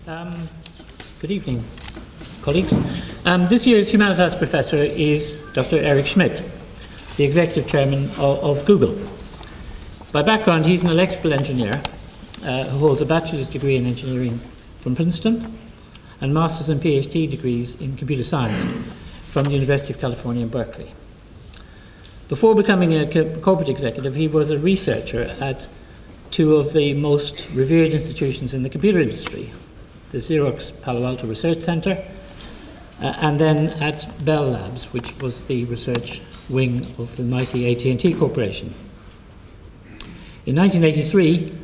Good evening, colleagues. This year's Humanities Professor is Dr. Eric Schmidt, the Executive Chairman of Google. By background, he's an electrical engineer who holds a bachelor's degree in engineering from Princeton and master's and PhD degrees in computer science from the University of California in Berkeley. Before becoming a corporate executive, he was a researcher at two of the most revered institutions in the computer industry, the Xerox Palo Alto Research Center, and then at Bell Labs, which was the research wing of the mighty AT&T Corporation. In 1983,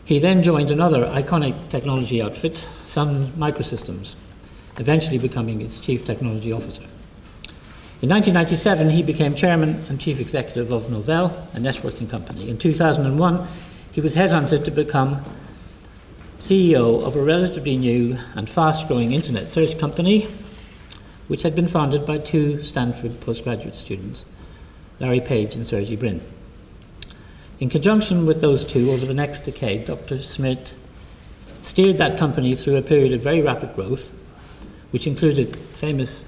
he then joined another iconic technology outfit, Sun Microsystems, eventually becoming its chief technology officer. In 1997, he became chairman and chief executive of Novell, a networking company. In 2001, he was headhunted to become CEO of a relatively new and fast-growing internet search company, which had been founded by two Stanford postgraduate students, Larry Page and Sergey Brin. In conjunction with those two, over the next decade, Dr. Schmidt steered that company through a period of very rapid growth, which included famous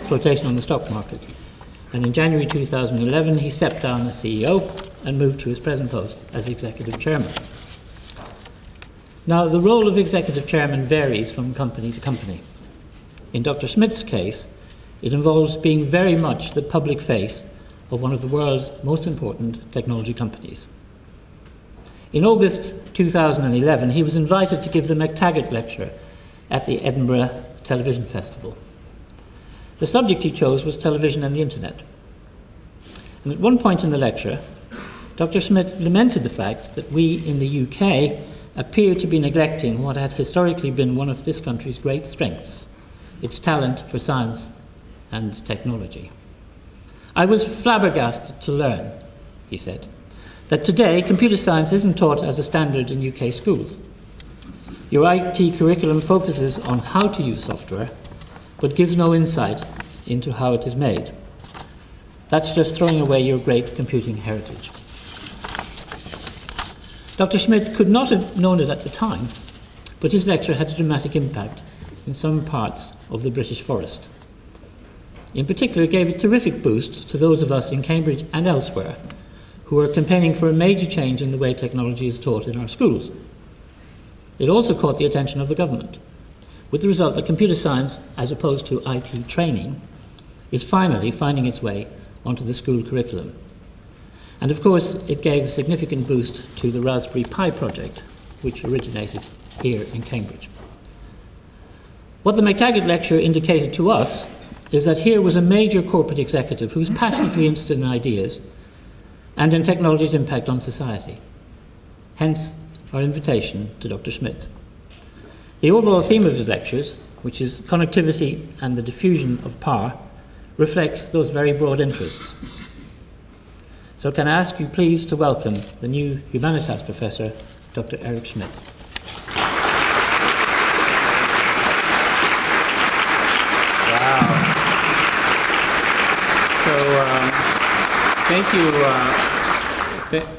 flotation on the stock market. And in January 2011, he stepped down as CEO and moved to his present post as executive chairman. Now, the role of executive chairman varies from company to company. In Dr. Schmidt's case, it involves being very much the public face of one of the world's most important technology companies. In August 2011, he was invited to give the McTaggart Lecture at the Edinburgh Television Festival. The subject he chose was television and the internet. And at one point in the lecture, Dr. Schmidt lamented the fact that we in the UK appear to be neglecting what had historically been one of this country's great strengths, its talent for science and technology. I was flabbergasted to learn, he said, that today computer science isn't taught as a standard in UK schools. Your IT curriculum focuses on how to use software, but gives no insight into how it is made. That's just throwing away your great computing heritage. Dr. Schmidt could not have known it at the time, but his lecture had a dramatic impact in some parts of the British forest. In particular, it gave a terrific boost to those of us in Cambridge and elsewhere who are campaigning for a major change in the way technology is taught in our schools. It also caught the attention of the government, with the result that computer science, as opposed to IT training, is finally finding its way onto the school curriculum. And of course, it gave a significant boost to the Raspberry Pi project, which originated here in Cambridge. What the McTaggart Lecture indicated to us is that here was a major corporate executive who was passionately interested in ideas and in technology's impact on society. Hence, our invitation to Dr. Schmidt. The overall theme of his lectures, which is connectivity and the diffusion of power, reflects those very broad interests. So can I ask you please to welcome the new Humanities Professor, Dr. Eric Schmidt. Wow. So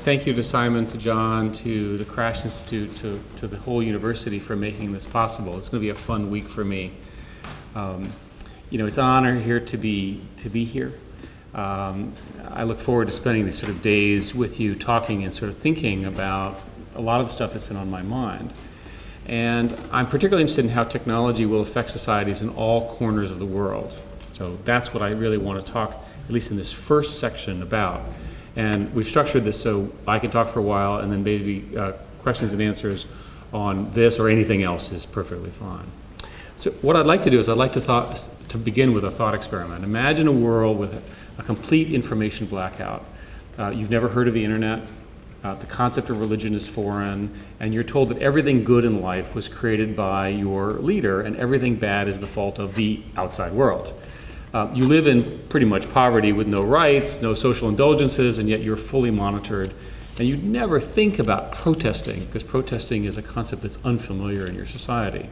thank you to Simon, to John, to the CRASSH Institute, to the whole university for making this possible. It's going to be a fun week for me. It's an honor here to be here. I look forward to spending these sort of days with you talking and sort of thinking about a lot of the stuff that's been on my mind. And I'm particularly interested in how technology will affect societies in all corners of the world. So that's what I really want to talk, at least in this first section, about. And we've structured this so I can talk for a while, and then maybe questions and answers on this or anything else is perfectly fine. So what I'd like to do is I'd like to begin with a thought experiment. Imagine a world with a complete information blackout. You've never heard of the internet. The concept of religion is foreign, and you're told that everything good in life was created by your leader, and everything bad is the fault of the outside world. You live in pretty much poverty with no rights, no social indulgences, and yet you're fully monitored. And you never think about protesting, because protesting is a concept that's unfamiliar in your society.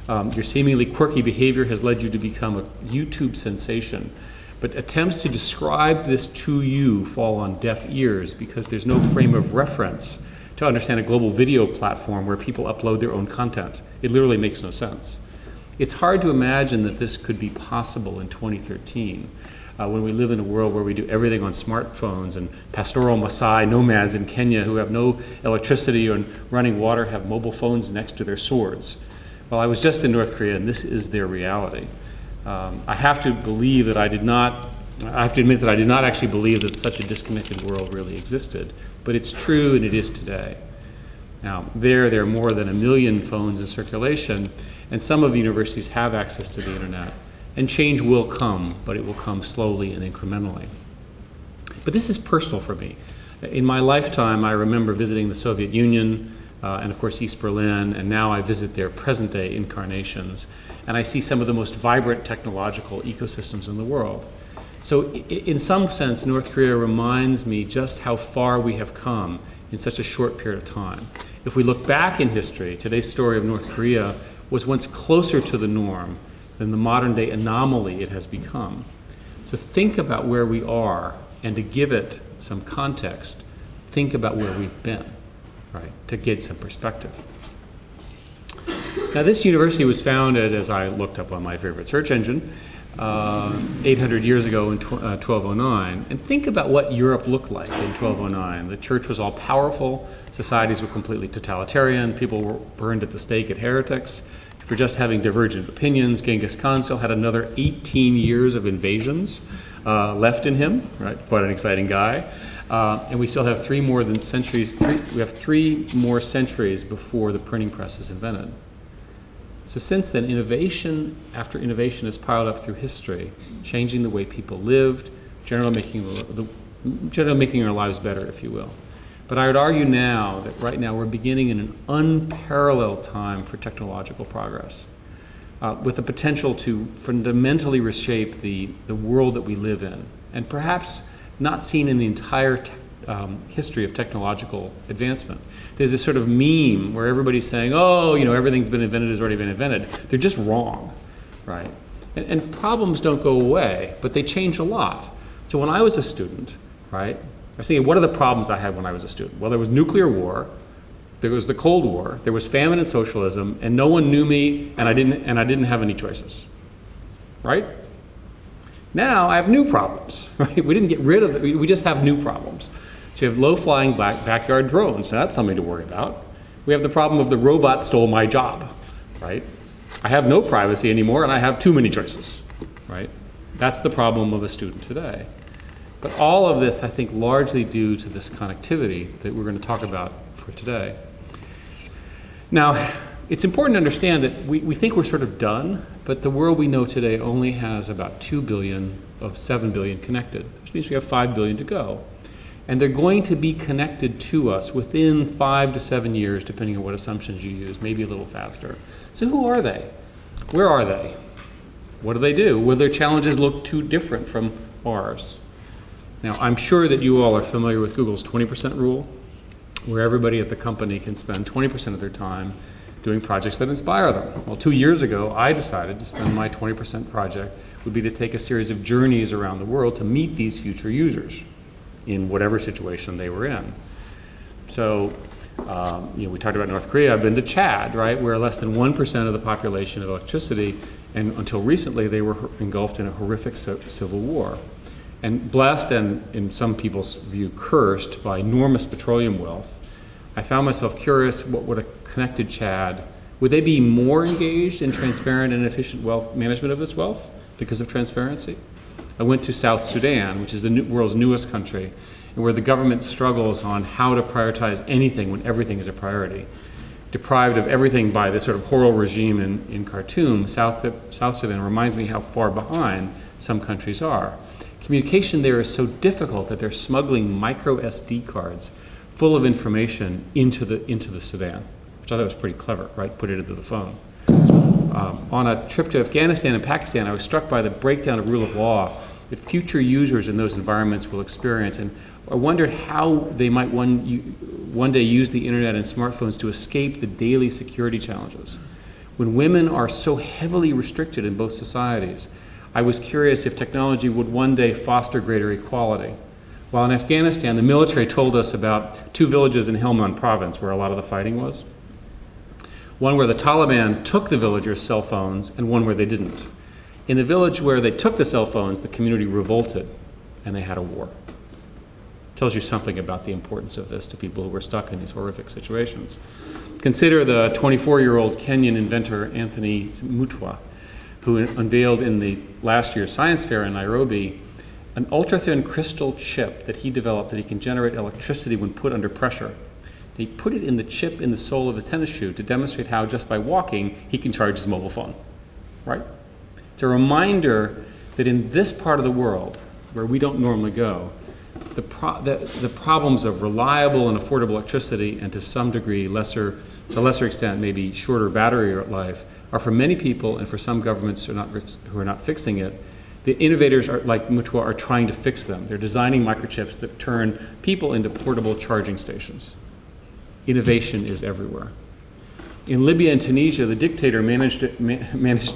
Your seemingly quirky behavior has led you to become a YouTube sensation. But attempts to describe this to you fall on deaf ears because there's no frame of reference to understand a global video platform where people upload their own content. It literally makes no sense. It's hard to imagine that this could be possible in 2013 when we live in a world where we do everything on smartphones, and pastoral Maasai nomads in Kenya who have no electricity or running water have mobile phones next to their swords. Well, I was just in North Korea, and this is their reality. I have to believe that I have to admit that I did not actually believe that such a disconnected world really existed, but it's true and it is today. Now, there are more than 1 million phones in circulation, and some of the universities have access to the internet. And change will come, but it will come slowly and incrementally. But this is personal for me. In my lifetime, I remember visiting the Soviet Union, and of course East Berlin, and now I visit their present-day incarnations, and I see some of the most vibrant technological ecosystems in the world. So in some sense, North Korea reminds me just how far we have come in such a short period of time. If we look back in history, today's story of North Korea was once closer to the norm than the modern-day anomaly it has become. So think about where we are, and to give it some context, think about where we've been, right, to get some perspective. Now, this university was founded, as I looked up on my favorite search engine, 800 years ago in 1209. And think about what Europe looked like in 1209. The church was all powerful, societies were completely totalitarian, people were burned at the stake as heretics for just having divergent opinions. Genghis Khan still had another 18 years of invasions left in him, right? Quite an exciting guy. And we still have three more centuries before the printing press is invented. So since then, innovation after innovation has piled up through history, changing the way people lived, generally making our lives better, if you will. But I would argue now that right now we're beginning in an unparalleled time for technological progress, with the potential to fundamentally reshape the world that we live in, and perhaps not seen in the entire history of technological advancement. There's this sort of meme where everybody's saying, oh, you know, everything's been invented has already been invented. They're just wrong, right? And problems don't go away, but they change a lot. So when I was a student, right, I was thinking, what are the problems I had when I was a student? Well, there was nuclear war, there was the Cold War, there was famine and socialism, and no one knew me, and I didn't have any choices, right? Now I have new problems, right? We didn't get rid of it, we just have new problems. So you have low-flying backyard drones. Now that's something to worry about. We have the problem of the robot stole my job, right? I have no privacy anymore, and I have too many choices, right? That's the problem of a student today. But all of this, I think, largely due to this connectivity that we're going to talk about for today. Now, it's important to understand that we think we're sort of done, but the world we know today only has about 2 billion of 7 billion connected, which means we have 5 billion to go. And they're going to be connected to us within 5 to 7 years, depending on what assumptions you use, maybe a little faster. So who are they? Where are they? What do they do? Will their challenges look too different from ours? Now, I'm sure that you all are familiar with Google's 20% rule, where everybody at the company can spend 20% of their time doing projects that inspire them. Well, 2 years ago, I decided to spend my 20% project would be to take a series of journeys around the world to meet these future users in whatever situation they were in. So, we talked about North Korea. I've been to Chad, right, where less than 1% of the population had electricity, and until recently they were engulfed in a horrific civil war. And blessed, and in some people's view cursed, by enormous petroleum wealth, I found myself curious, what would a connected Chad, would they be more engaged in transparent and efficient wealth management of this wealth because of transparency? I went to South Sudan, which is the world's newest country, and where the government struggles on how to prioritize anything when everything is a priority. Deprived of everything by this sort of horrible regime in Khartoum, South Sudan reminds me how far behind some countries are. Communication there is so difficult that they're smuggling micro SD cards full of information into the Sudan, which I thought was pretty clever, right? Put it into the phone. On a trip to Afghanistan and Pakistan, I was struck by the breakdown of rule of law that future users in those environments will experience, and I wondered how they might one day use the internet and smartphones to escape the daily security challenges. When women are so heavily restricted in both societies, I was curious if technology would one day foster greater equality. While in Afghanistan, the military told us about 2 villages in Helmand province where a lot of the fighting was. One where the Taliban took the villagers' cell phones and one where they didn't. In the village where they took the cell phones, the community revolted and they had a war. Tells you something about the importance of this to people who were stuck in these horrific situations. Consider the 24-year-old Kenyan inventor Anthony Mutwa, who unveiled in the last year's science fair in Nairobi an ultra-thin crystal chip that he developed that he can generate electricity when put under pressure. He put it in the chip in the sole of his tennis shoe to demonstrate how just by walking he can charge his mobile phone, right? It's a reminder that in this part of the world, where we don't normally go, the problems of reliable and affordable electricity, and to some degree, to a lesser extent, maybe shorter battery life, are for many people and for some governments who are not fixing it. The innovators like Mutwa are trying to fix them. They're designing microchips that turn people into portable charging stations. Innovation is everywhere. In Libya and Tunisia, the dictator managed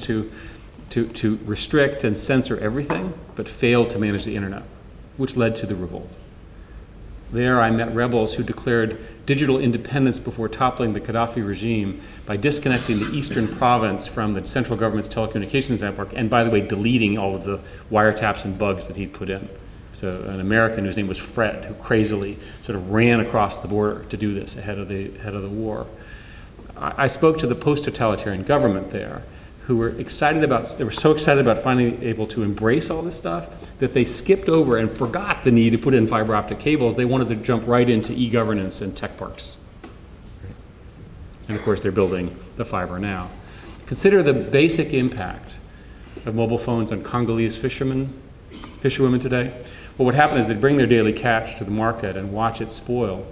to restrict and censor everything, but failed to manage the internet, which led to the revolt. There I met rebels who declared digital independence before toppling the Gaddafi regime by disconnecting the eastern province from the central government's telecommunications network, and by the way, deleting all of the wiretaps and bugs that he'd put in. So an American whose name was Fred, who crazily sort of ran across the border to do this ahead of the war. I spoke to the post-totalitarian government there, who were so excited about finally able to embrace all this stuff that they skipped over and forgot the need to put in fiber optic cables. They wanted to jump right into e-governance and tech parks. And of course, they're building the fiber now. Consider the basic impact of mobile phones on Congolese fisherwomen today. What would happen is they'd bring their daily catch to the market and watch it spoil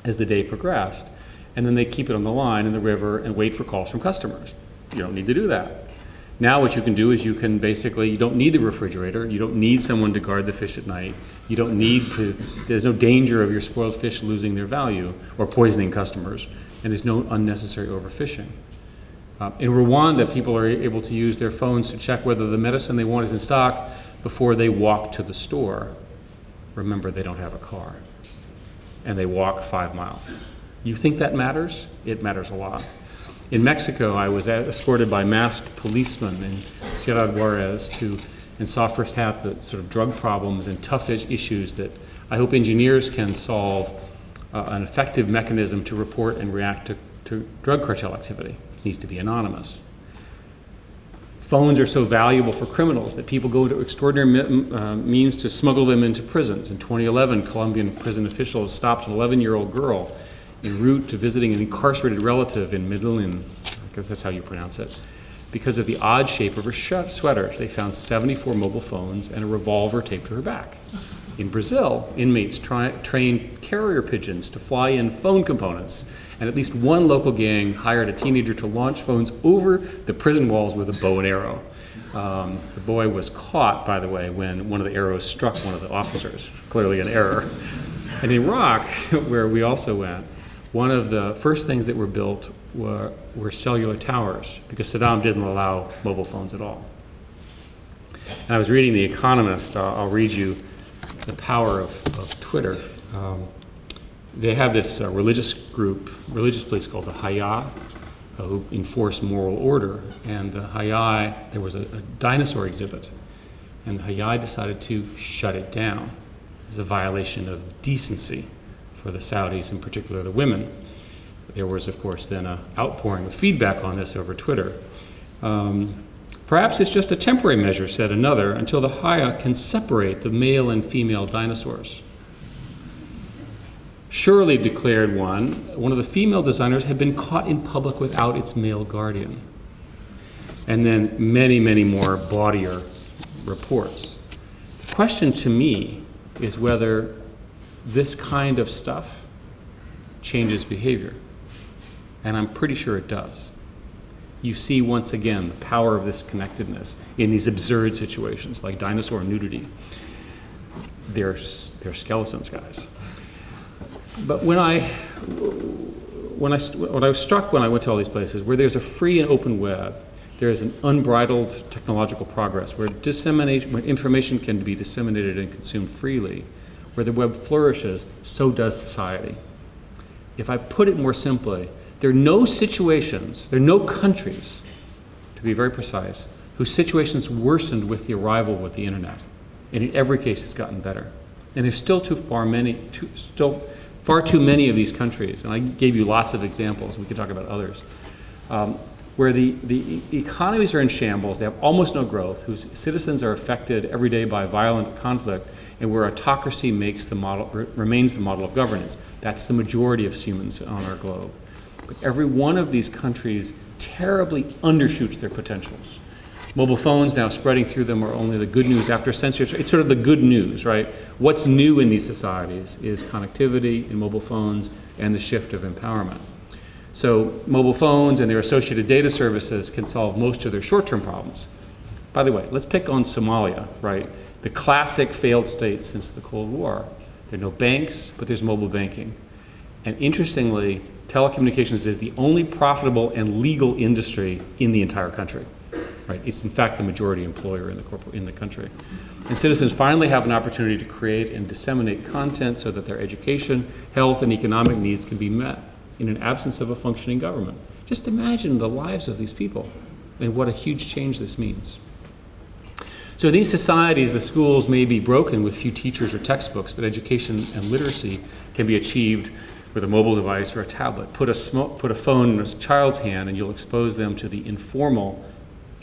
as the day progressed. And then they'd keep it on the line in the river and wait for calls from customers. You don't need to do that. Now what you can do is you don't need the refrigerator, you don't need someone to guard the fish at night, there's no danger of your spoiled fish losing their value or poisoning customers, and there's no unnecessary overfishing. In Rwanda, people are able to use their phones to check whether the medicine they want is in stock before they walk to the store. Remember, they don't have a car, and they walk 5 miles. You think that matters? It matters a lot. In Mexico, I was escorted by masked policemen in Ciudad Juarez and saw firsthand the sort of drug problems and tough issues that I hope engineers can solve an effective mechanism to report and react to drug cartel activity. It needs to be anonymous. Phones are so valuable for criminals that people go to extraordinary means to smuggle them into prisons. In 2011, Colombian prison officials stopped an 11-year-old girl en route to visiting an incarcerated relative in Medellin, I guess that's how you pronounce it. Because of the odd shape of her sweater, they found 74 mobile phones and a revolver taped to her back. In Brazil, inmates trained carrier pigeons to fly in phone components, and at least one local gang hired a teenager to launch phones over the prison walls with a bow and arrow. The boy was caught, by the way, when one of the arrows struck one of the officers, clearly an error. And in Iraq, where we also went, one of the first things that were built were cellular towers, because Saddam didn't allow mobile phones at all. And I was reading The Economist. I'll read you the power of Twitter. They have this religious police called the Hayya, who enforce moral order. And the Hayya, there was a dinosaur exhibit, and the Hayya decided to shut it down as a violation of decency for the Saudis, in particular the women. There was, of course, then an outpouring of feedback on this over Twitter. Perhaps it's just a temporary measure, said another, until the Hayya can separate the male and female dinosaurs. Surely, declared one of the female designers had been caught in public without its male guardian. And then many, many more bawdier reports. The question to me is whether this kind of stuff changes behavior. And I'm pretty sure it does. You see once again the power of this connectedness in these absurd situations like dinosaur nudity. They're skeletons, guys. But what I was struck when I went to all these places, where there's a free and open web, there is an unbridled technological progress, where information can be disseminated and consumed freely. where the web flourishes, so does society. If I put it more simply, there are no situations, there are no countries, to be very precise, whose situations worsened with the arrival of the internet. And in every case, it's gotten better. And there's still far too many of these countries, and I gave you lots of examples, we could talk about others, where the economies are in shambles, they have almost no growth, whose citizens are affected every day by violent conflict, and where autocracy remains the model of governance. That's the majority of humans on our globe. But every one of these countries terribly undershoots their potentials. Mobile phones now spreading through them are only the good news after centuries. It's sort of the good news, right? What's new in these societies is connectivity in mobile phones and the shift of empowerment. So mobile phones and their associated data services can solve most of their short-term problems. By the way, let's pick on Somalia, right? The classic failed state since the Cold War. There are no banks, but there's mobile banking. And interestingly, telecommunications is the only profitable and legal industry in the entire country. Right? It's in fact the majority employer in the country. And citizens finally have an opportunity to create and disseminate content so that their education, health, and economic needs can be met in an absence of a functioning government. Just imagine the lives of these people and what a huge change this means. So in these societies, the schools may be broken with few teachers or textbooks, but education and literacy can be achieved with a mobile device or a tablet. Put a phone in a child's hand and you'll expose them to the informal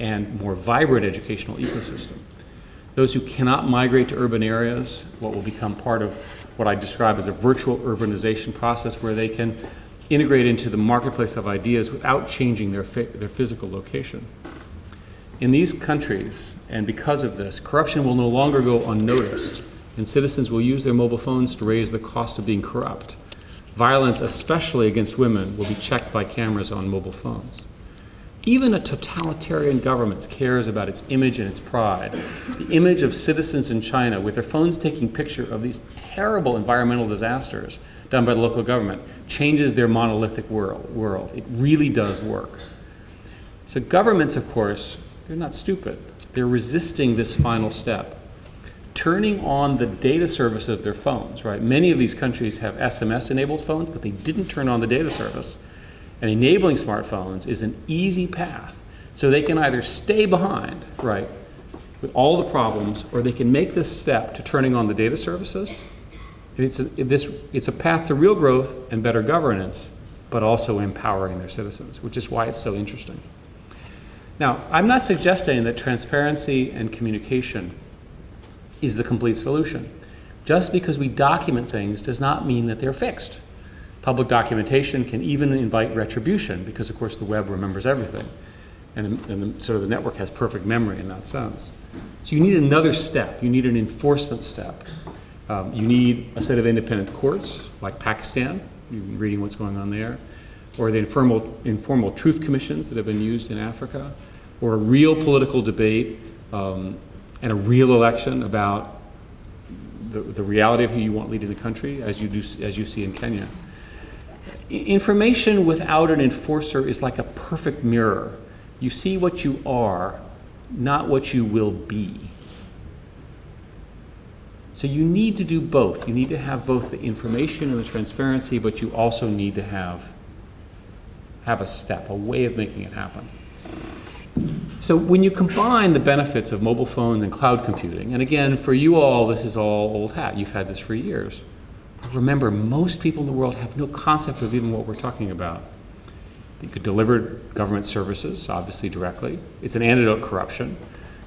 and more vibrant educational ecosystem. Those who cannot migrate to urban areas, what will become part of what I describe as a virtual urbanization process where they can integrate into the marketplace of ideas without changing their physical location. In these countries, and because of this, corruption will no longer go unnoticed, and citizens will use their mobile phones to raise the cost of being corrupt. Violence, especially against women, will be checked by cameras on mobile phones. Even a totalitarian government cares about its image and its pride. The image of citizens in China with their phones taking picture of these terrible environmental disasters done by the local government changes their monolithic world. It really does work. So governments, of course, they're not stupid. They're resisting this final step. Turning on the data service of their phones, right? Many of these countries have SMS-enabled phones, but they didn't turn on the data service. And enabling smartphones is an easy path. So they can either stay behind, right, with all the problems, or they can make this step to turning on the data services. And it's a path to real growth and better governance, but also empowering their citizens, which is why it's so interesting. Now, I'm not suggesting that transparency and communication is the complete solution. Just because we document things does not mean that they're fixed. Public documentation can even invite retribution because, of course, the web remembers everything. And sort of the network has perfect memory in that sense. So you need another step. You need an enforcement step. You need a set of independent courts, like Pakistan. You've been reading what's going on there. Or the informal truth commissions that have been used in Africa. Or a real political debate and a real election about the reality of who you want leading the country, as you see in Kenya. Information without an enforcer is like a perfect mirror. You see what you are, not what you will be. So you need to do both. You need to have both the information and the transparency, but you also need to have a step, a way of making it happen. So when you combine the benefits of mobile phones and cloud computing, and again, for you all, this is all old hat. You've had this for years. Remember, most people in the world have no concept of even what we're talking about. You could deliver government services, obviously directly. It's an antidote to corruption.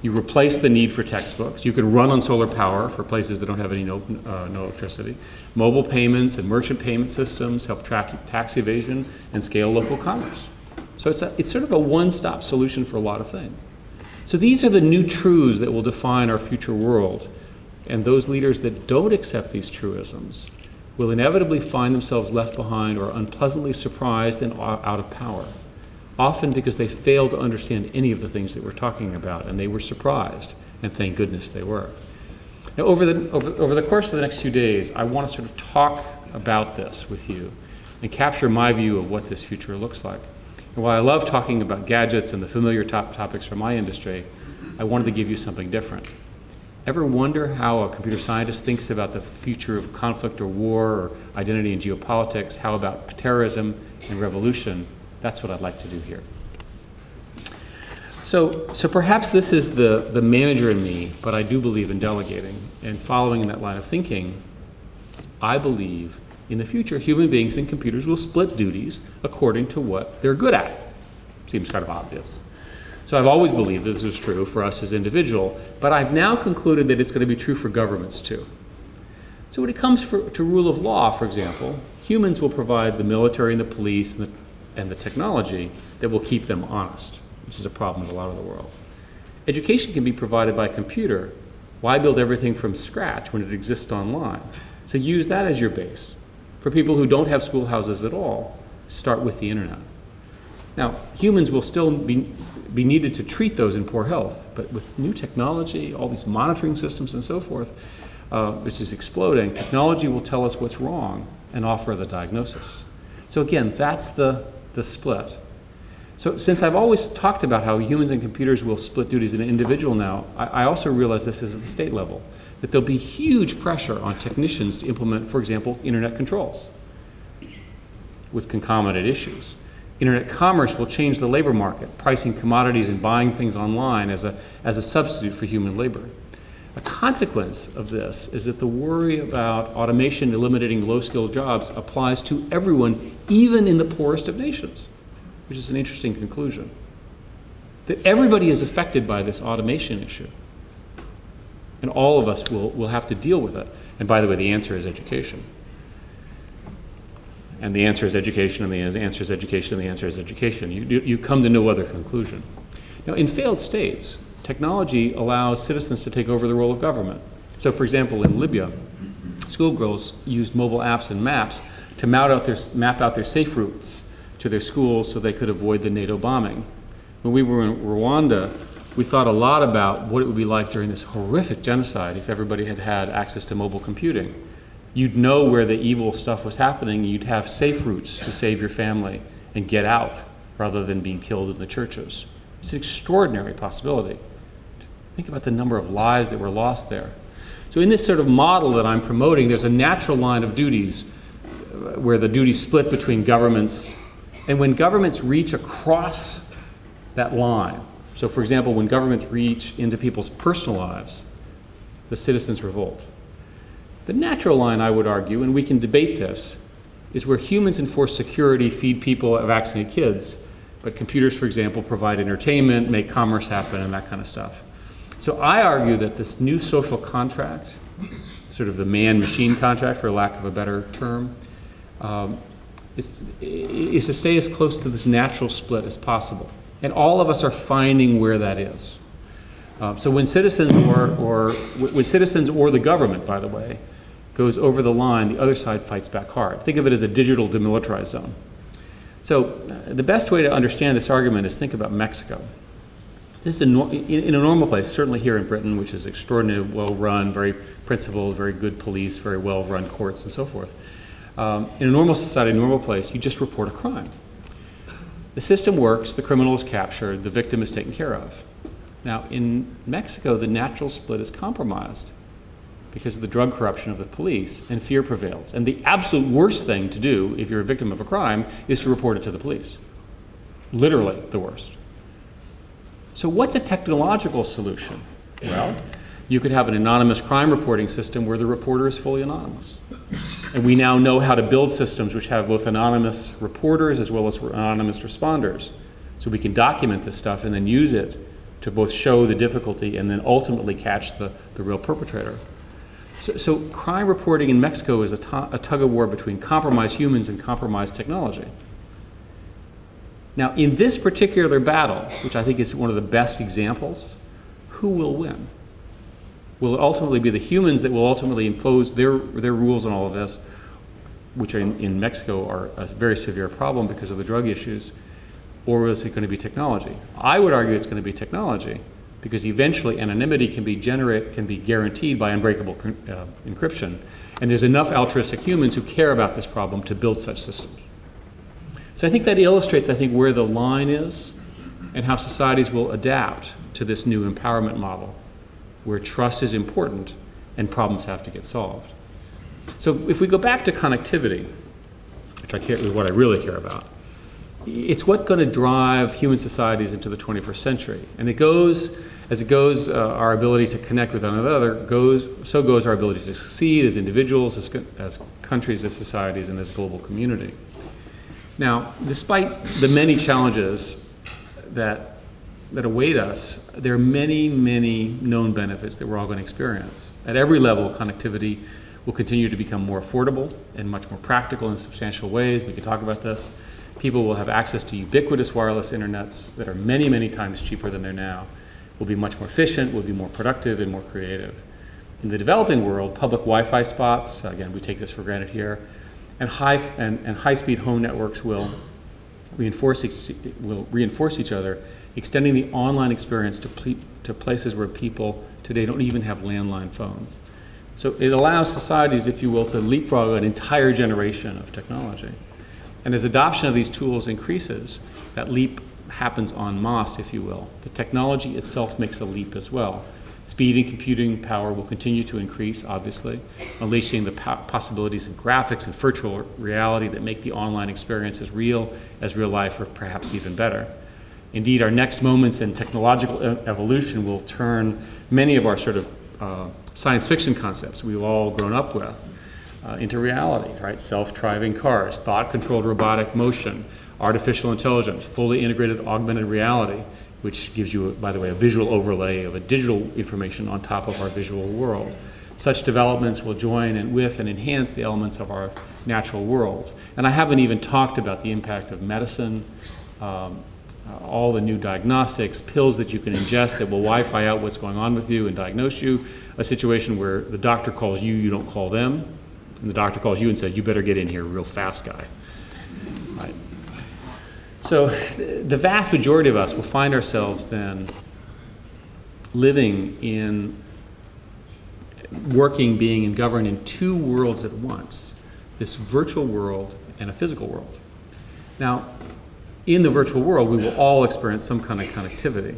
You replace the need for textbooks. You can run on solar power for places that don't have any no electricity. Mobile payments and merchant payment systems help track tax evasion and scale local commerce. So it's sort of a one-stop solution for a lot of things. So these are the new truths that will define our future world. And those leaders that don't accept these truisms will inevitably find themselves left behind or unpleasantly surprised and out of power, often because they failed to understand any of the things that we're talking about, and they were surprised, and thank goodness they were. Now, over the course of the next few days, I want to sort of talk about this with you and capture my view of what this future looks like. And while I love talking about gadgets and the familiar topics from my industry, I wanted to give you something different. Ever wonder how a computer scientist thinks about the future of conflict or war or identity and geopolitics? How about terrorism and revolution? That's what I'd like to do here. So perhaps this is the manager in me, but I do believe in delegating. And following that line of thinking, I believe in the future human beings and computers will split duties according to what they're good at. Seems kind of obvious. So I've always believed that this is true for us as individuals, but I've now concluded that it's going to be true for governments too. So when it comes to rule of law, for example, humans will provide the military and the police and the technology that will keep them honest, which is a problem in a lot of the world. Education can be provided by a computer. Why build everything from scratch when it exists online? So use that as your base. For people who don't have schoolhouses at all, start with the internet. Now, humans will still be needed to treat those in poor health, but with new technology, all these monitoring systems and so forth, which is exploding, technology will tell us what's wrong and offer the diagnosis. So again, that's the split. So since I've always talked about how humans and computers will split duties in an individual now, I also realize this is at the state level, that there'll be huge pressure on technicians to implement, for example, internet controls with concomitant issues. Internet commerce will change the labor market, pricing commodities and buying things online as a substitute for human labor. A consequence of this is that the worry about automation eliminating low-skilled jobs applies to everyone, even in the poorest of nations, which is an interesting conclusion. That everybody is affected by this automation issue. And all of us will have to deal with it. And by the way, the answer is education. And the answer is education, and the answer is education, and the answer is education. You come to no other conclusion. Now, in failed states, technology allows citizens to take over the role of government. So, for example, in Libya, schoolgirls used mobile apps and maps to map out their safe routes to their schools so they could avoid the NATO bombing. When we were in Rwanda, we thought a lot about what it would be like during this horrific genocide if everybody had had access to mobile computing. You'd know where the evil stuff was happening. You'd have safe routes to save your family and get out rather than being killed in the churches. It's an extraordinary possibility. Think about the number of lives that were lost there. So in this sort of model that I'm promoting, there's a natural line of duties where the duties split between governments. And when governments reach across that line, so for example, when governments reach into people's personal lives, the citizens revolt. The natural line, I would argue, and we can debate this, is where humans enforce security, feed people, vaccinate kids, but computers, for example, provide entertainment, make commerce happen, and that kind of stuff. So I argue that this new social contract, sort of the man-machine contract, for lack of a better term, is to stay as close to this natural split as possible. And all of us are finding where that is. So when citizens when citizens or the government, by the way, goes over the line, the other side fights back hard. Think of it as a digital demilitarized zone. So the best way to understand this argument is think about Mexico. This is in a normal place, certainly here in Britain, which is extraordinarily well-run, very principled, very good police, very well-run courts, and so forth. In a normal society, a normal place, you just report a crime. The system works, the criminal is captured, the victim is taken care of. Now, in Mexico, the natural split is compromised because of the drug corruption of the police, and fear prevails. And the absolute worst thing to do if you're a victim of a crime is to report it to the police. Literally the worst. So what's a technological solution? Well, you could have an anonymous crime reporting system where the reporter is fully anonymous. And we now know how to build systems which have both anonymous reporters as well as anonymous responders. So we can document this stuff and then use it to both show the difficulty and then ultimately catch the real perpetrator. So crime reporting in Mexico is a tug of war between compromised humans and compromised technology. Now, in this particular battle, which I think is one of the best examples, who will win? Will it ultimately be the humans that will ultimately impose their rules on all of this, which in Mexico are a very severe problem because of the drug issues, or is it going to be technology? I would argue it's going to be technology, because eventually anonymity can be guaranteed by unbreakable encryption, and there's enough altruistic humans who care about this problem to build such systems. So I think that illustrates, where the line is and how societies will adapt to this new empowerment model, where trust is important and problems have to get solved. So if we go back to connectivity, which is what I really care about, it's what's going to drive human societies into the 21st century. And as it goes, our ability to connect with one another so goes our ability to succeed as individuals, as countries, as societies, and as a global community. Now, despite the many challenges that await us, there are many, many known benefits that we're all going to experience. At every level, connectivity will continue to become more affordable and much more practical in substantial ways. We can talk about this. People will have access to ubiquitous wireless internets that are many, many times cheaper than they're now. Will be much more efficient, will be more productive, and more creative. In the developing world, public Wi-Fi spots, again, we take this for granted here, and high-speed home networks will reinforce each other, extending the online experience to places where people today don't even have landline phones. So it allows societies, if you will, to leapfrog an entire generation of technology. And as adoption of these tools increases, that leap happens en masse, if you will. The technology itself makes a leap as well. Speed and computing power will continue to increase, obviously, unleashing the possibilities in graphics and virtual reality that make the online experience as real life, or perhaps even better. Indeed, our next moments in technological evolution will turn many of our sort of science fiction concepts we've all grown up with into reality, right? Self-driving cars, thought-controlled robotic motion, artificial intelligence, fully integrated augmented reality, which gives you, by the way, a visual overlay of a digital information on top of our visual world. Such developments will join with and enhance the elements of our natural world. And I haven't even talked about the impact of medicine, all the new diagnostics, pills that you can ingest that will Wi-Fi out what's going on with you and diagnose you, a situation where the doctor calls you, you don't call them, and the doctor calls you and says, you better get in here real fast, guy. Right. So the vast majority of us will find ourselves then living in, working, being, and governed in two worlds at once, this virtual world and a physical world. Now, in the virtual world, we will all experience some kind of connectivity,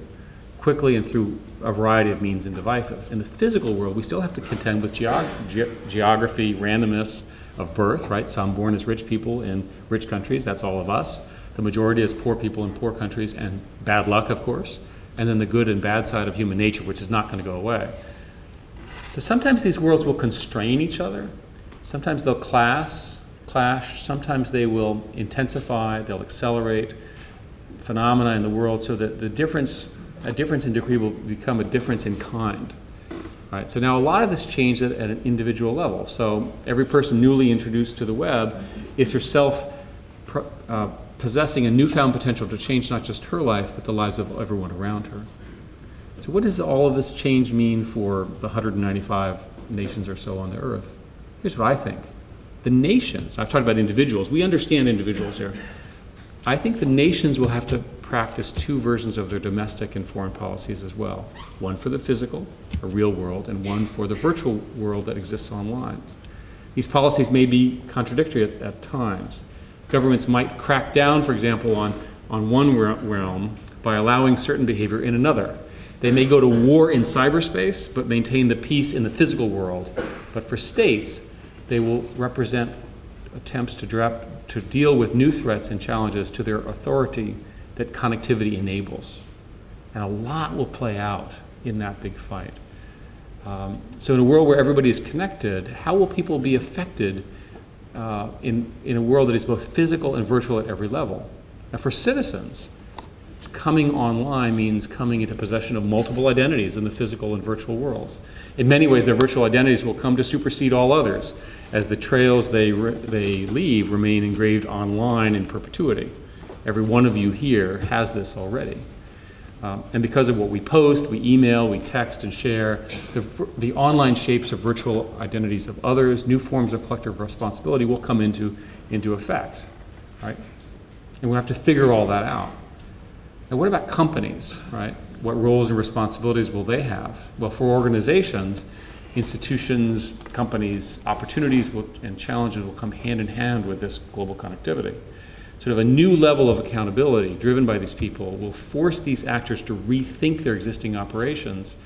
quickly and through a variety of means and devices. In the physical world, we still have to contend with geography, randomness of birth, right? Some born as rich people in rich countries, that's all of us. The majority is poor people in poor countries, and bad luck, of course. And then the good and bad side of human nature, which is not going to go away. So sometimes these worlds will constrain each other. Sometimes they'll clash. Sometimes they will intensify, they'll accelerate phenomena in the world so that a difference in degree will become a difference in kind. Right? So now a lot of this changed at an individual level. So every person newly introduced to the web is herself possessing a newfound potential to change not just her life, but the lives of everyone around her. So what does all of this change mean for the 195 nations or so on the earth? Here's what I think. The nations, I've talked about individuals, we understand individuals here. I think the nations will have to practice two versions of their domestic and foreign policies as well. One for the physical, a real world, and one for the virtual world that exists online. These policies may be contradictory at times. Governments might crack down, for example, on one realm by allowing certain behavior in another. They may go to war in cyberspace, but maintain the peace in the physical world. But for states, they will represent attempts to deal with new threats and challenges to their authority that connectivity enables. And a lot will play out in that big fight. So in a world where everybody is connected, how will people be affected in a world that is both physical and virtual at every level? Now for citizens, coming online means coming into possession of multiple identities in the physical and virtual worlds. In many ways, their virtual identities will come to supersede all others, as the trails they leave remain engraved online in perpetuity. Every one of you here has this already. And because of what we post, we email, we text and share, the online shapes of virtual identities of others, new forms of collective responsibility will come into effect, right? And we'll have to figure all that out. Now what about companies, right? What roles and responsibilities will they have? Well, for organizations, institutions, companies, opportunities and challenges will come hand in hand with this global connectivity. Sort of a new level of accountability driven by these people will force these actors to rethink their existing operations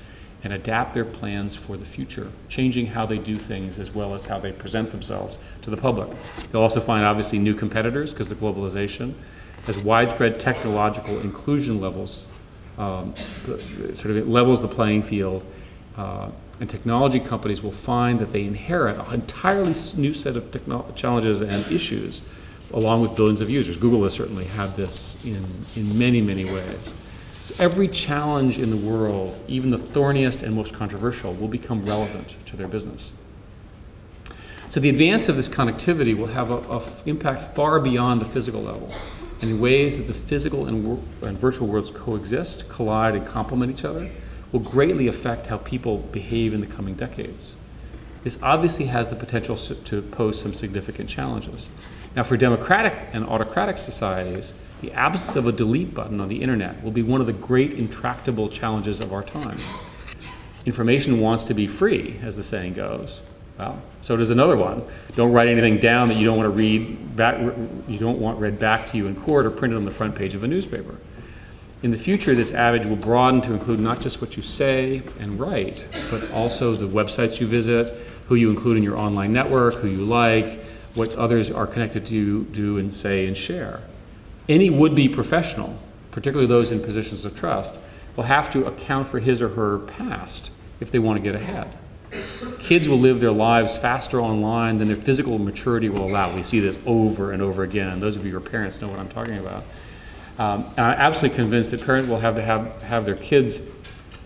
and adapt their plans for the future, changing how they do things as well as how they present themselves to the public. You'll also find obviously new competitors because of globalization. As widespread technological inclusion levels, sort of it levels the playing field, and technology companies will find that they inherit an entirely new set of challenges and issues along with billions of users. Google has certainly had this in many, many ways. So every challenge in the world, even the thorniest and most controversial, will become relevant to their business. So the advance of this connectivity will have an impact far beyond the physical level, and in ways that the physical and virtual worlds coexist, collide, and complement each other, will greatly affect how people behave in the coming decades. This obviously has the potential to pose some significant challenges. Now, for democratic and autocratic societies, the absence of a delete button on the internet will be one of the great intractable challenges of our time. Information wants to be free, as the saying goes. Well, so does another one. Don't write anything down that you don't want to read back, you don't want read back to you in court or printed on the front page of a newspaper. In the future, this adage will broaden to include not just what you say and write, but also the websites you visit, who you include in your online network, who you like, what others are connected to do and say and share. Any would-be professional, particularly those in positions of trust, will have to account for his or her past if they want to get ahead. Kids will live their lives faster online than their physical maturity will allow. We see this over and over again. Those of you who are parents know what I'm talking about. And I'm absolutely convinced that parents will have to have their kids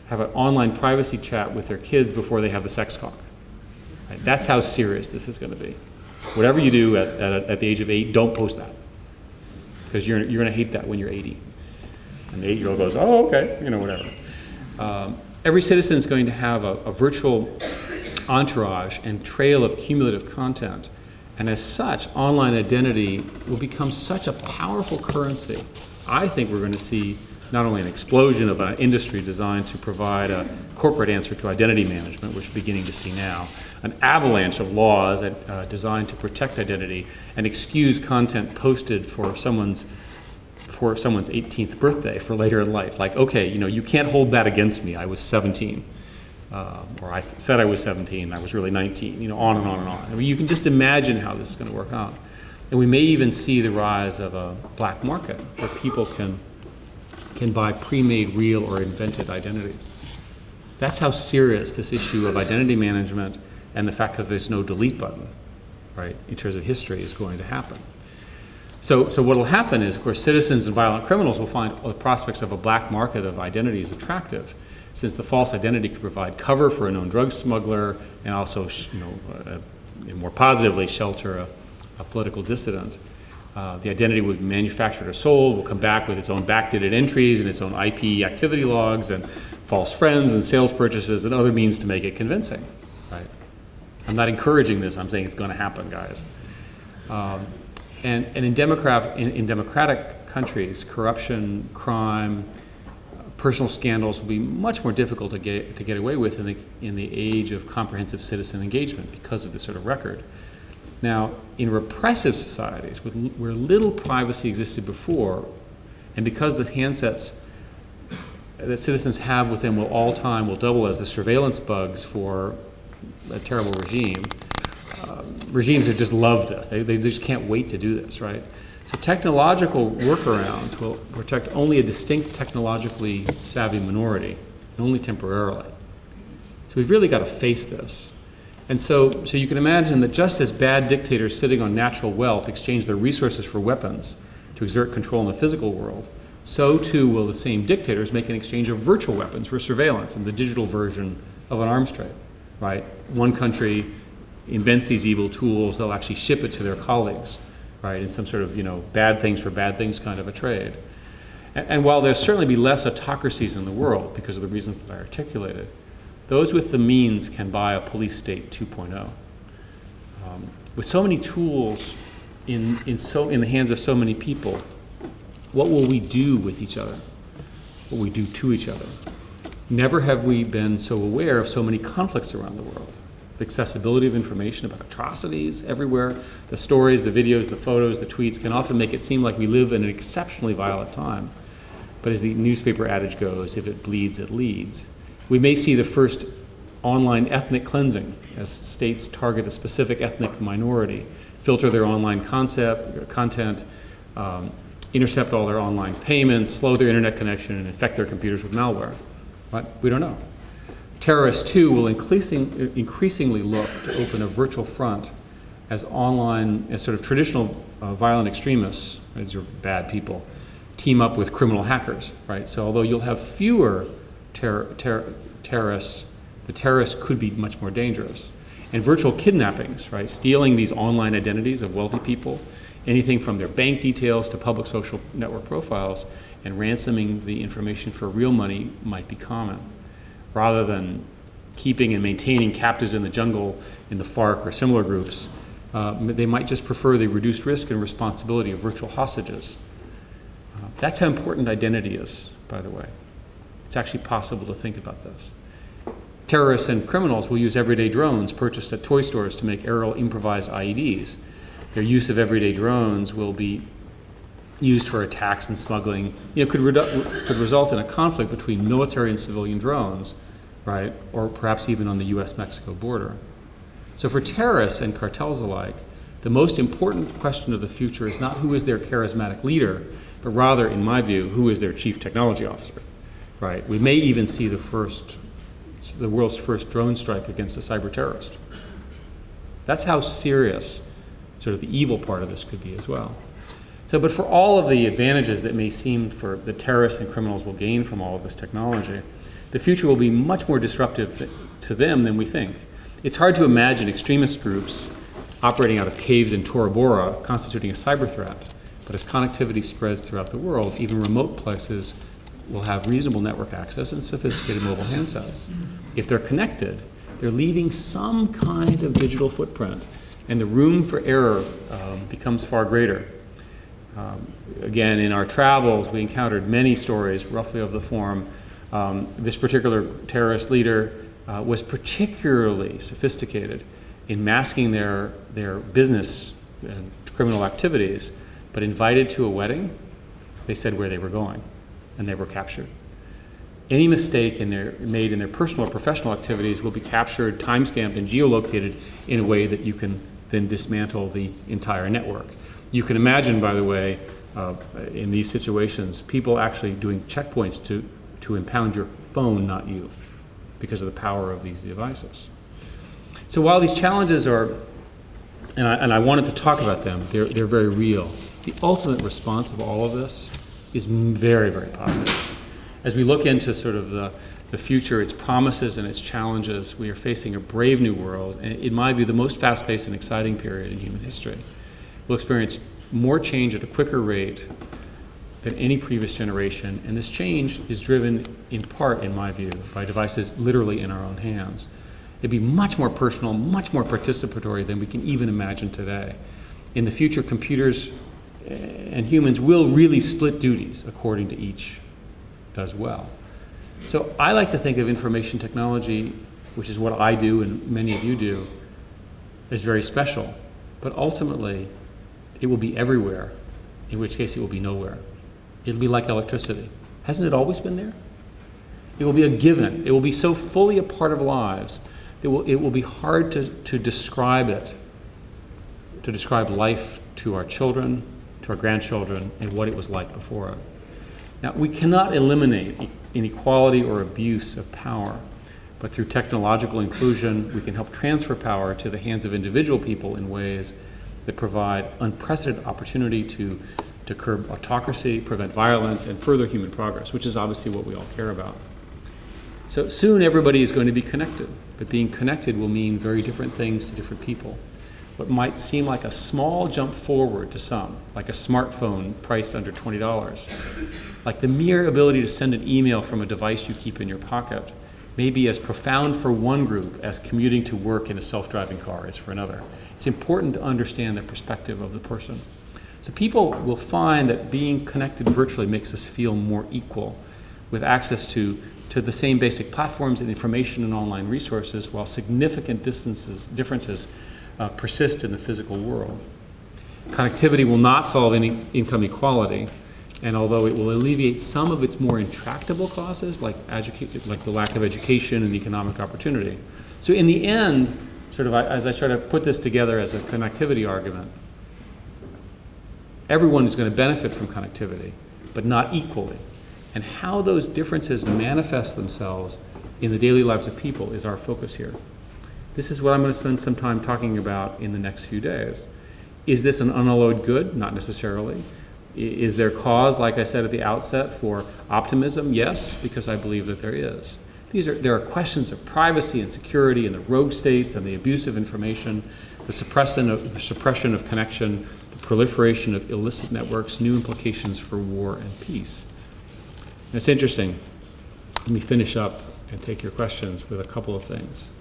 have an online privacy chat with their kids before they have the sex talk. Right? That's how serious this is going to be. Whatever you do at the age of 8, don't post that, because you're going to hate that when you're 80. And the 8-year-old goes, oh, okay, whatever. Every citizen is going to have a virtual entourage and trail of cumulative content. And as such, online identity will become such a powerful currency. I think we're going to see not only an explosion of an industry designed to provide a corporate answer to identity management, which we're beginning to see now, an avalanche of laws designed to protect identity and excuse content posted for someone's 18th birthday for later in life. Like, okay, you can't hold that against me. I was 17. Or I said I was 17, I was really 19, on and on and on. I mean, you can just imagine how this is going to work out. And we may even see the rise of a black market where people can buy pre-made real or invented identities. That's how serious this issue of identity management and the fact that there's no delete button, right, in terms of history is going to happen. So what will happen is, of course, citizens and violent criminals will find the prospects of a black market of identities attractive, since the false identity could provide cover for a known drug smuggler and also, more positively shelter a political dissident. The identity will be manufactured or sold, will come back with its own backdated entries and its own IP activity logs and false friends and sales purchases and other means to make it convincing. Right? I'm not encouraging this. I'm saying it's going to happen, guys. And in democratic countries, corruption, crime, personal scandals will be much more difficult to get away with in the age of comprehensive citizen engagement because of this sort of record. Now, in repressive societies where little privacy existed before, and because the handsets that citizens have with them will double as the surveillance bugs for a terrible regime, regimes have just loved this. They just can't wait to do this, right? So technological workarounds will protect only a distinct technologically savvy minority, and only temporarily. So we've really got to face this. And so you can imagine that just as bad dictators sitting on natural wealth exchange their resources for weapons to exert control in the physical world, so too will the same dictators make an exchange of virtual weapons for surveillance and the digital version of an arms trade, right? One country invents these evil tools, they'll actually ship it to their colleagues, right, in some sort of, bad things for bad things kind of a trade. And while there'll certainly be less autocracies in the world because of the reasons that I articulated, those with the means can buy a police state 2.0. With so many tools in the hands of so many people, what will we do with each other? What will we do to each other? Never have we been so aware of so many conflicts around the world. The accessibility of information about atrocities everywhere, the stories, the videos, the photos, the tweets can often make it seem like we live in an exceptionally violent time. But as the newspaper adage goes, if it bleeds, it leads. We may see the first online ethnic cleansing as states target a specific ethnic minority, filter their online content, intercept all their online payments, slow their internet connection, and infect their computers with malware. But we don't know. Terrorists, too, will increasingly look to open a virtual front as sort of traditional violent extremists, these are bad people, team up with criminal hackers, right? So although you'll have fewer terrorists, the terrorists could be much more dangerous. And virtual kidnappings, right? Stealing these online identities of wealthy people, anything from their bank details to public social network profiles, and ransoming the information for real money might be common, rather than keeping and maintaining captives in the jungle in the FARC or similar groups. They might just prefer the reduced risk and responsibility of virtual hostages. That's how important identity is, by the way. It's actually possible to think about this. Terrorists and criminals will use everyday drones purchased at toy stores to make aerial improvised IEDs. Their use of everyday drones will be used for attacks and smuggling. Could result in a conflict between military and civilian drones, right? Or perhaps even on the US-Mexico border. So for terrorists and cartels alike, the most important question of the future is not who is their charismatic leader, but rather, in my view, who is their chief technology officer, right? We may even see the world's first drone strike against a cyber terrorist. That's how serious sort of the evil part of this could be as well. So, but for all of the advantages that may seem for the terrorists and criminals will gain from all of this technology, the future will be much more disruptive to them than we think. It's hard to imagine extremist groups operating out of caves in Tora Bora constituting a cyber threat. But as connectivity spreads throughout the world, even remote places will have reasonable network access and sophisticated mobile handsets. If they're connected, they're leaving some kind of digital footprint, and the room for error becomes far greater. Again, in our travels, we encountered many stories, roughly of the form. This particular terrorist leader was particularly sophisticated in masking their business and criminal activities, but invited to a wedding, they said where they were going, and they were captured. Any mistake made in their personal or professional activities will be captured, timestamped, and geolocated in a way that you can then dismantle the entire network. You can imagine, by the way, in these situations, people actually doing checkpoints to impound your phone, not you, because of the power of these devices. So while these challenges are, and I wanted to talk about them, they're very real. The ultimate response of all of this is very, very positive. As we look into sort of the future, its promises and its challenges, we are facing a brave new world, and in my view, the most fast-paced and exciting period in human history. We'll experience more change at a quicker rate than any previous generation, and this change is driven in part, in my view, by devices literally in our own hands. It'd be much more personal, much more participatory than we can even imagine today. In the future, computers and humans will really split duties according to each does well. So I like to think of information technology, which is what I do and many of you do, as very special. But ultimately, it will be everywhere, in which case it will be nowhere. It'll be like electricity. Hasn't it always been there? It will be a given. It will be so fully a part of lives that it will be hard to describe it, to describe life to our children, to our grandchildren, and what it was like before it. Now, we cannot eliminate inequality or abuse of power, but through technological inclusion, we can help transfer power to the hands of individual people in ways that provide unprecedented opportunity to curb autocracy, prevent violence, and further human progress, which is obviously what we all care about. So soon everybody is going to be connected, but being connected will mean very different things to different people. What might seem like a small jump forward to some, like a smartphone priced under $20, like the mere ability to send an email from a device you keep in your pocket, may be as profound for one group as commuting to work in a self-driving car is for another. It's important to understand the perspective of the person. So people will find that being connected virtually makes us feel more equal, with access to the same basic platforms and information and online resources, while significant differences persist in the physical world. Connectivity will not solve any income equality, And although it will alleviate some of its more intractable causes, like the lack of education and economic opportunity. So in the end, sort of as I try to put this together as a connectivity argument, everyone is going to benefit from connectivity, but not equally. And how those differences manifest themselves in the daily lives of people is our focus here. This is what I'm going to spend some time talking about in the next few days. Is this an unalloyed good? Not necessarily. Is there cause, like I said at the outset, for optimism? Yes, because I believe that there is. There are questions of privacy and security and the rogue states and the abuse of information, the suppression of connection, the proliferation of illicit networks, new implications for war and peace. And it's interesting. Let me finish up and take your questions with a couple of things.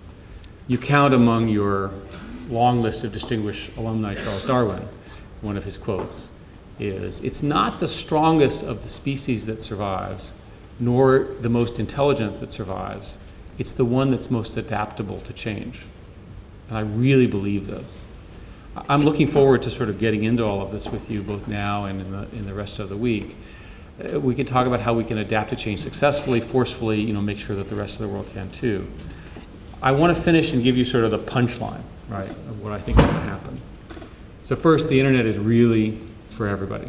You count among your long list of distinguished alumni Charles Darwin. One of his quotes is, "It's not the strongest of the species that survives, nor the most intelligent that survives. It's the one that's most adaptable to change." And I really believe this. I'm looking forward to sort of getting into all of this with you both now and in the rest of the week. We can talk about how we can adapt to change successfully, forcefully, make sure that the rest of the world can too. I want to finish and give you sort of the punchline, right, of what I think is going to happen. So first, the internet is really for everybody.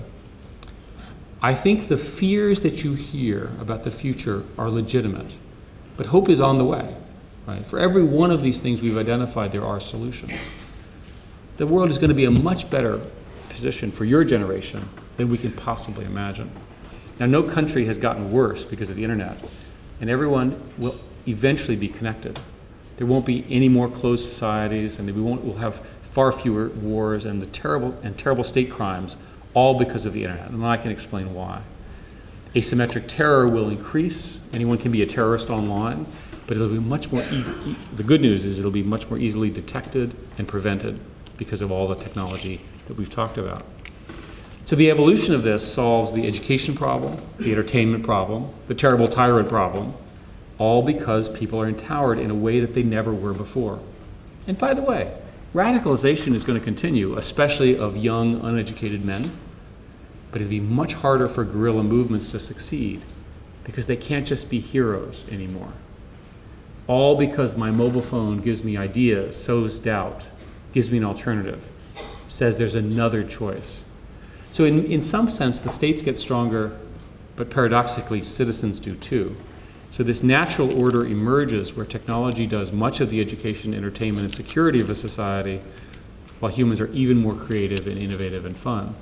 I think the fears that you hear about the future are legitimate, but hope is on the way, right? For every one of these things we've identified, there are solutions. The world is going to be a much better position for your generation than we can possibly imagine. Now, no country has gotten worse because of the internet, and everyone will eventually be connected. There won't be any more closed societies, and we'll have far fewer wars and terrible state crimes, all because of the internet, and I can explain why. Asymmetric terror will increase. Anyone can be a terrorist online, but it'll be much more, the good news is it'll be much more easily detected and prevented because of all the technology that we've talked about. So the evolution of this solves the education problem, the entertainment problem, the terrible tyrant problem, all because people are empowered in a way that they never were before. And by the way, radicalization is going to continue, especially of young, uneducated men, but it'll be much harder for guerrilla movements to succeed because they can't just be heroes anymore. All because my mobile phone gives me ideas, sows doubt, gives me an alternative, says there's another choice. So in some sense, the states get stronger, but paradoxically, citizens do too. So this natural order emerges where technology does much of the education, entertainment, and security of a society, while humans are even more creative and innovative and fun.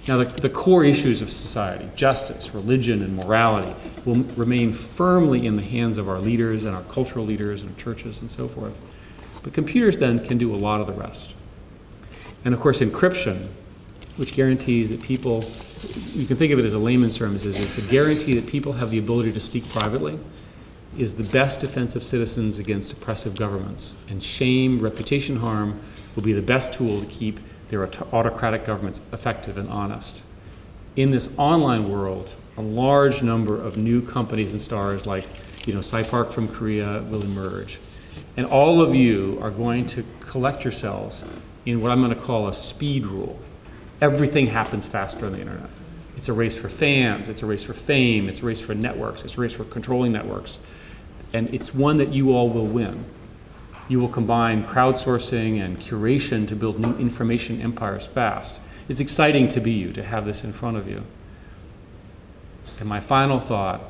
Now, the core issues of society, justice, religion, and morality, will remain firmly in the hands of our leaders and our cultural leaders and churches and so forth. But computers then can do a lot of the rest. And of course, encryption, which guarantees that people, you can think of it as a layman's terms, is it's a guarantee that people have the ability to speak privately, is the best defense of citizens against oppressive governments. And shame, reputation harm will be the best tool to keep their autocratic governments effective and honest. In this online world, a large number of new companies and stars like Cypark from Korea will emerge. And all of you are going to collect yourselves in what I'm going to call a speed rule. Everything happens faster on the internet. It's a race for fans, it's a race for fame, it's a race for networks, it's a race for controlling networks. And it's one that you all will win. You will combine crowdsourcing and curation to build new information empires fast. It's exciting to be you, to have this in front of you. And my final thought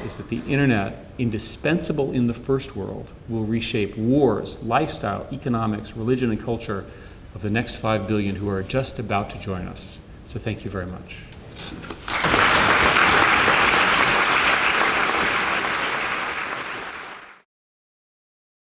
is that the internet, indispensable in the first world, will reshape wars, lifestyle, economics, religion, and culture of the next 5 billion who are just about to join us. So thank you very much.